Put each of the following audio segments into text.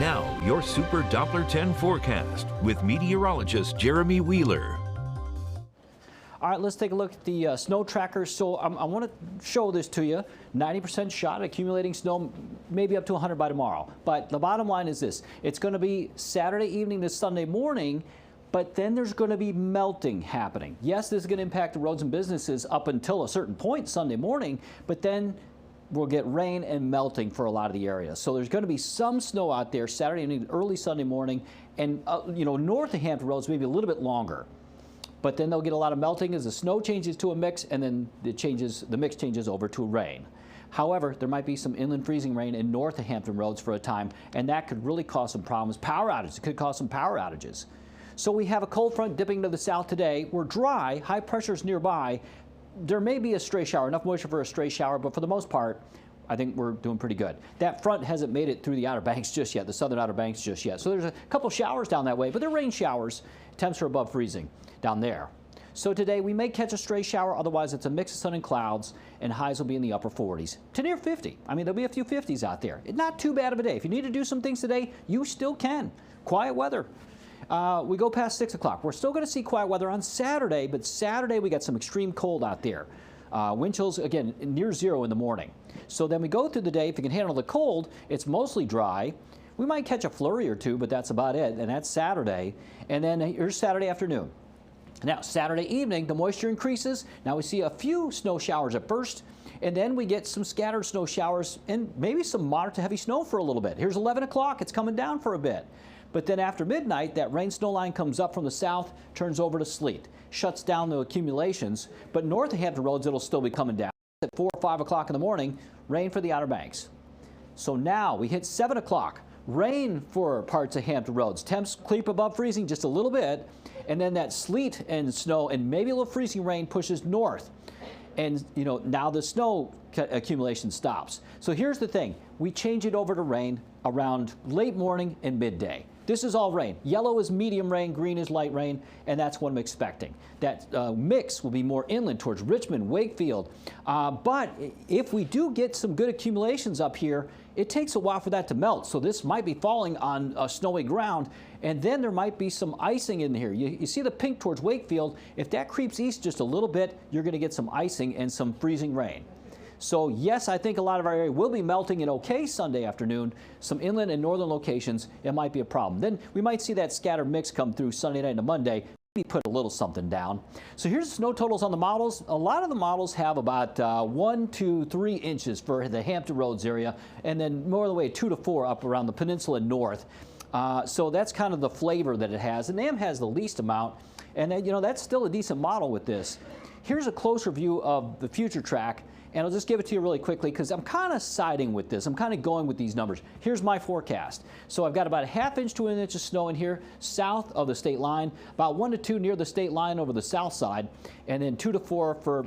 Now, your Super Doppler 10 forecast with meteorologist Jeremy Wheeler. All right, let's take a look at the snow tracker. So I want to show this to you. 90% shot at accumulating snow, maybe up to 100 by tomorrow. But the bottom line is this. It's going to be Saturday evening to Sunday morning, but then there's going to be melting happening. Yes, this is going to impact the roads and businesses up until a certain point Sunday morning, but then we'll get rain and melting for a lot of the areas. So there's going to be some snow out there Saturday evening, early Sunday morning, and north of Hampton Roads maybe a little bit longer. But then they'll get a lot of melting as the snow changes to a mix, and then the mix changes over to rain. However, there might be some inland freezing rain in north of Hampton Roads for a time, and that could really cause some problems. Power outages. It could cause some power outages. So we have a cold front dipping to the south today. We're dry. High pressure's nearby. There may be a stray shower, enough moisture for a stray shower, but for the most part, I think we're doing pretty good. That front hasn't made it through the Outer Banks just yet, the southern Outer Banks just yet. So there's a couple showers down that way, but they're rain showers. Temps are above freezing down there. So today we may catch a stray shower, otherwise it's a mix of sun and clouds, and highs will be in the upper 40s to near 50. I mean, there'll be a few 50s out there. It's not too bad of a day. If you need to do some things today, you still can. Quiet weather. We go past 6 o'clock. We're still going to see quiet weather on Saturday, but Saturday we got some extreme cold out there. Wind chills, again, near zero in the morning. So then we go through the day. If you can handle the cold, it's mostly dry. We might catch a flurry or two, but that's about it, and that's Saturday. And then here's Saturday afternoon. Now, Saturday evening, the moisture increases. Now we see a few snow showers at first, and then we get some scattered snow showers and maybe some moderate to heavy snow for a little bit. Here's 11 o'clock. It's coming down for a bit. But then after midnight, that rain snow line comes up from the south, turns over to sleet, shuts down the accumulations. But north of Hampton Roads, it'll still be coming down. At 4 or 5 o'clock in the morning, rain for the Outer Banks. So now we hit 7 o'clock. Rain for parts of Hampton Roads. Temps creep above freezing just a little bit, and then that sleet and snow and maybe a little freezing rain pushes north. And now the snow accumulation stops. So here's the thing. We change it over to rain around late morning and midday. This is all rain. Yellow is medium rain, green is light rain, and that's what I'm expecting. That mix will be more inland towards Richmond, Wakefield. But if we do get some good accumulations up here, it takes a while for that to melt. So this might be falling on snowy ground, and then there might be some icing in here. You see the pink towards Wakefield. If that creeps east just a little bit, you're going to get some icing and some freezing rain. So yes, I think a lot of our area will be melting and okay Sunday afternoon. Some inland and northern locations, it might be a problem. Then we might see that scattered mix come through Sunday night into Monday. Maybe put a little something down. So here's the snow totals on the models. A lot of the models have about 1 to 3 inches for the Hampton Roads area, and then more of the way 2 to 4 up around the peninsula north. So that's kind of the flavor that it has. And NAM has the least amount, and then, that's still a decent model with this. Here's a closer view of the future track. And I'll just give it to you really quickly because I'm kind of siding with this. I'm kind of going with these numbers. Here's my forecast. So I've got about a ½ inch to 1 inch of snow in here south of the state line, about 1 to 2 near the state line over the south side, and then 2 to 4 for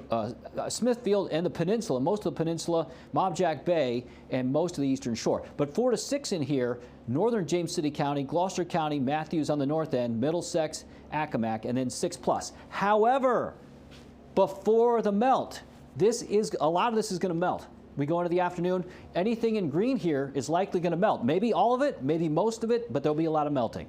Smithfield and the peninsula, most of the peninsula, Mob Jack Bay, and most of the eastern shore. But 4 to 6 in here, northern James City County, Gloucester County, Matthews on the north end, Middlesex, Accomack, and then 6+. However, before the melt, a lot of this is going to melt. We go into the afternoon. Anything in green here is likely going to melt. Maybe all of it, maybe most of it, but there'll be a lot of melting.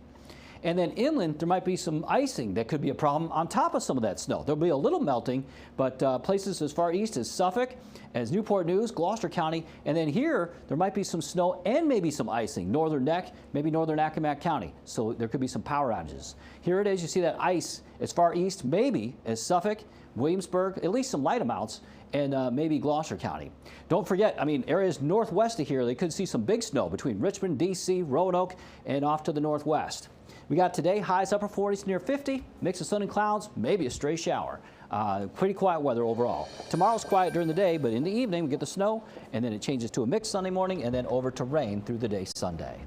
And then inland, there might be some icing that could be a problem on top of some of that snow. There'll be a little melting, but places as far east as Suffolk, as Newport News, Gloucester County, and then here, there might be some snow and maybe some icing. Northern Neck, maybe northern Accomack County. So there could be some power outages. Here it is. You see that ice as far east, maybe as Suffolk, Williamsburg, at least some light amounts, and maybe Gloucester County. Don't forget, areas northwest of here, they could see some big snow between Richmond, D.C., Roanoke, and off to the northwest. We got today highs upper 40s near 50, mix of sun and clouds, maybe a stray shower. Pretty quiet weather overall. Tomorrow's quiet during the day, but in the evening we get the snow, and then it changes to a mix Sunday morning and then over to rain through the day Sunday.